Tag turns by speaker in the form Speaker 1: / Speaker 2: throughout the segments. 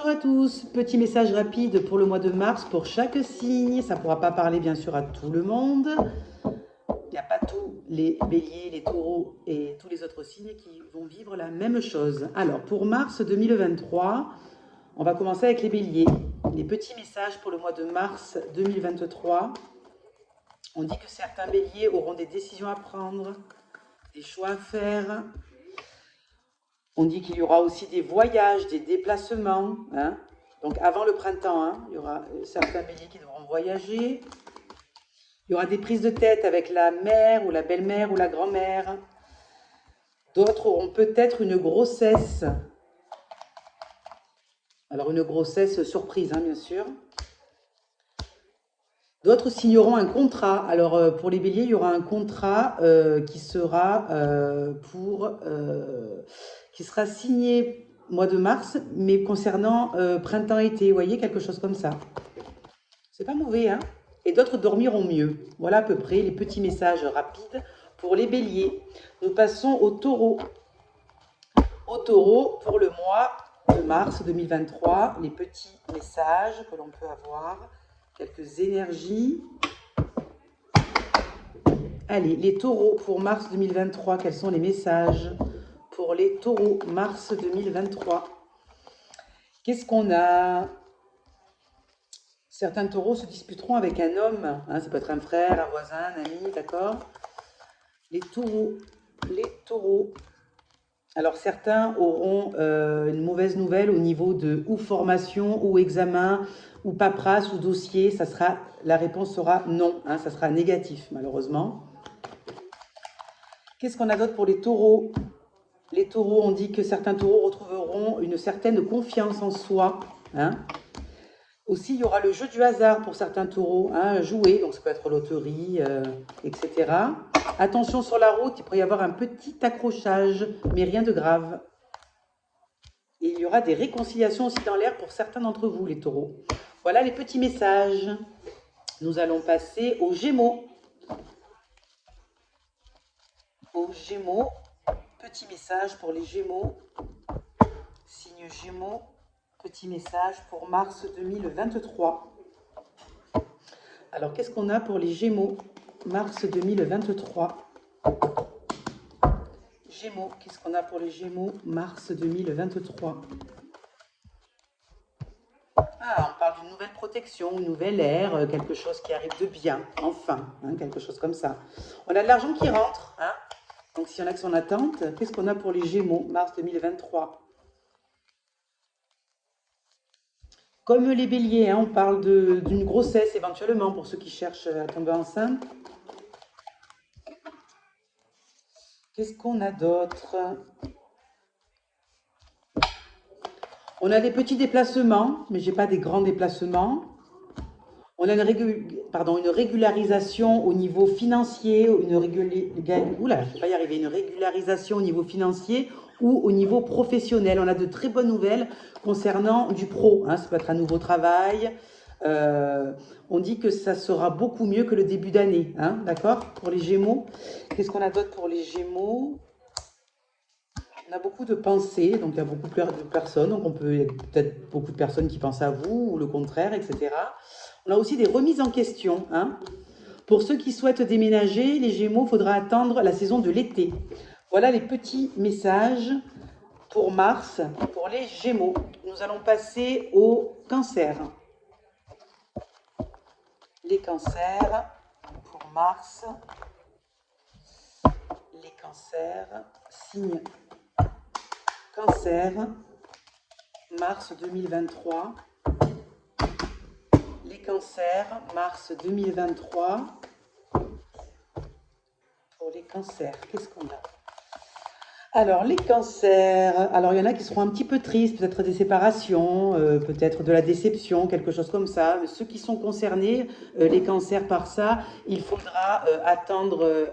Speaker 1: Bonjour à tous, petit message rapide pour le mois de mars pour chaque signe. Ça ne pourra pas parler bien sûr à tout le monde. Il n'y a pas tous les béliers, les taureaux et tous les autres signes qui vont vivre la même chose. Alors pour mars 2023, on va commencer avec les béliers. Les petits messages pour le mois de mars 2023. On dit que certains béliers auront des décisions à prendre, des choix à faire. On dit qu'il y aura aussi des voyages, des déplacements. Donc avant le printemps, il y aura certains béliers qui devront voyager. Il y aura des prises de tête avec la mère ou la belle-mère ou la grand-mère. D'autres auront peut-être une grossesse. Alors une grossesse surprise, bien sûr. D'autres signeront un contrat. Alors pour les béliers, il y aura un contrat qui sera qui sera signé mois de mars, mais concernant printemps-été, vous voyez, quelque chose comme ça. C'est pas mauvais, Et d'autres dormiront mieux. Voilà à peu près les petits messages rapides pour les béliers. Nous passons au taureau. Au taureau, pour le mois de mars 2023, les petits messages que l'on peut avoir, quelques énergies. Allez, les taureaux pour mars 2023, quels sont les messages pour les taureaux mars 2023? Qu'est-ce qu'on a? Certains taureaux se disputeront avec un homme. Ça peut être un frère, un voisin, un ami, d'accord? Les taureaux. Alors certains auront une mauvaise nouvelle au niveau de ou formation, ou examen, ou paperasse, ou dossier. La réponse sera non, ça sera négatif malheureusement. Qu'est-ce qu'on a d'autre pour les taureaux? Les taureaux, on dit que certains taureaux retrouveront une certaine confiance en soi. Aussi, il y aura le jeu du hasard pour certains taureaux, jouer, donc ça peut être loterie, etc. Attention sur la route, il pourrait y avoir un petit accrochage, mais rien de grave. Et il y aura des réconciliations aussi dans l'air pour certains d'entre vous, les taureaux. Voilà les petits messages. Nous allons passer aux Gémeaux. Aux Gémeaux, petit message pour les Gémeaux. Signe Gémeaux, petit message pour mars 2023. Alors, qu'est-ce qu'on a pour les Gémeaux, mars 2023? Gémeaux, qu'est-ce qu'on a pour les Gémeaux, mars 2023? On parle d'une nouvelle protection, une nouvelle ère, quelque chose qui arrive de bien, enfin, quelque chose comme ça. On a de l'argent qui rentre, Donc, s'il y en a qui sont en attente, qu'est-ce qu'on a pour les Gémeaux, mars 2023? Comme les béliers, on parle d'une grossesse éventuellement pour ceux qui cherchent à tomber enceinte. Qu'est-ce qu'on a d'autre? On a des petits déplacements, mais je n'ai pas des grands déplacements. On a une régularisation au niveau financier, une régularisation au niveau financier ou au niveau professionnel. On a de très bonnes nouvelles concernant du pro. Ça peut être un nouveau travail. On dit que ça sera beaucoup mieux que le début d'année. D'accord? Pour les Gémeaux. Qu'est-ce qu'on a d'autre pour les Gémeaux? On a beaucoup de pensées, donc il y a beaucoup de personnes. Donc il y a peut-être beaucoup de personnes qui pensent à vous, ou le contraire, etc. On a aussi des remises en question. Pour ceux qui souhaitent déménager, les Gémeaux, il faudra attendre la saison de l'été. Voilà les petits messages pour mars, pour les Gémeaux. Nous allons passer au Cancer. Les cancers pour mars. Les cancers, signe Cancer, mars 2023. Les cancers, mars 2023. Pour les cancers, qu'est-ce qu'on a? Alors, les cancers, il y en a qui seront un petit peu tristes, peut-être des séparations, peut-être de la déception, quelque chose comme ça. Mais ceux qui sont concernés, les cancers par ça, il faudra attendre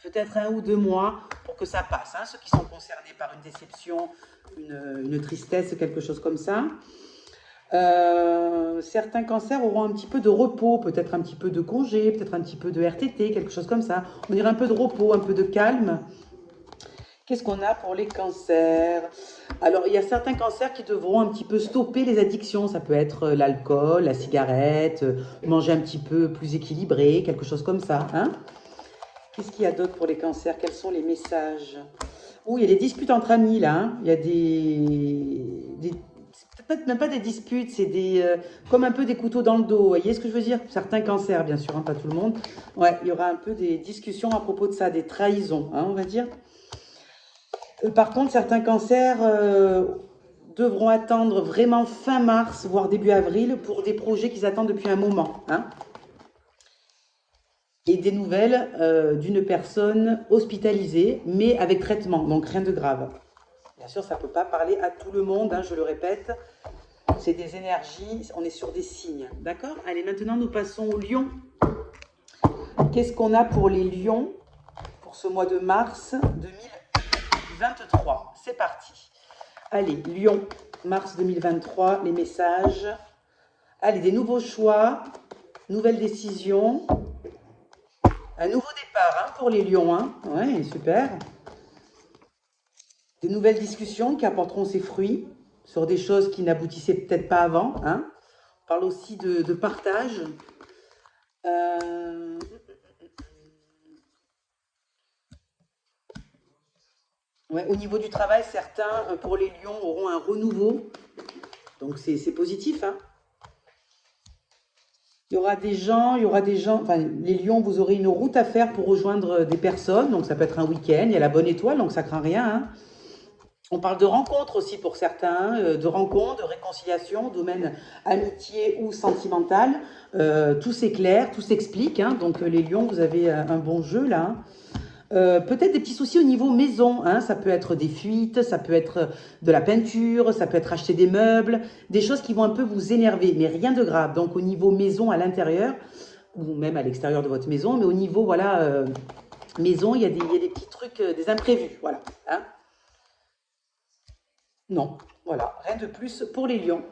Speaker 1: peut-être 1 ou 2 mois pour que ça passe. Ceux qui sont concernés par une déception, une tristesse, quelque chose comme ça. Certains cancers auront un petit peu de repos, peut-être un petit peu de congé, peut-être un petit peu de RTT, quelque chose comme ça. On dirait un peu de repos, un peu de calme. Qu'est-ce qu'on a pour les cancers? Alors, il y a certains cancers qui devront un petit peu stopper les addictions. Ça peut être l'alcool, la cigarette, manger un petit peu plus équilibré, quelque chose comme ça, hein? Qu'est-ce qu'il y a d'autre pour les cancers? Quels sont les messages? Oh, il y a des disputes entre amis, là, hein. Il y a c'est peut-être même pas des disputes, c'est comme un peu des couteaux dans le dos. Vous voyez ce que je veux dire? Certains cancers, bien sûr, hein, pas tout le monde. Ouais, il y aura un peu des discussions à propos de ça, des trahisons, hein, on va dire. Par contre, certains cancers devront attendre vraiment fin mars, voire début avril, pour des projets qu'ils attendent depuis un moment, hein. Et des nouvelles d'une personne hospitalisée, mais avec traitement, donc rien de grave. Bien sûr, ça ne peut pas parler à tout le monde, hein, je le répète. C'est des énergies, on est sur des signes. D'accord? Allez, maintenant nous passons aux lions. Qu'est-ce qu'on a pour les lions pour ce mois de mars 2023? C'est parti. Allez, lion, mars 2023, les messages. Allez, des nouveaux choix, nouvelles décisions. Un nouveau départ, hein, pour les lions, hein. Ouais, super. Des nouvelles discussions qui apporteront ses fruits sur des choses qui n'aboutissaient peut-être pas avant, hein. On parle aussi de partage. Euh, ouais, au niveau du travail, certains, pour les lions, auront un renouveau. Donc c'est positif, hein. Il y aura des gens, enfin les lions, vous aurez une route à faire pour rejoindre des personnes, donc ça peut être un week-end, il y a la bonne étoile, donc ça craint rien, hein. On parle de rencontres aussi pour certains, de rencontres, de réconciliation, domaine amitié ou sentimental. Tout s'éclaire, tout s'explique, hein. Donc les lions, vous avez un bon jeu là, hein. Peut-être des petits soucis au niveau maison, hein. Ça peut être des fuites, ça peut être de la peinture, ça peut être acheter des meubles, des choses qui vont un peu vous énerver, mais rien de grave. Donc au niveau maison à l'intérieur, ou même à l'extérieur de votre maison, mais au niveau voilà, maison, il y a des petits trucs, des imprévus, voilà, hein. Non, voilà, rien de plus pour les lions.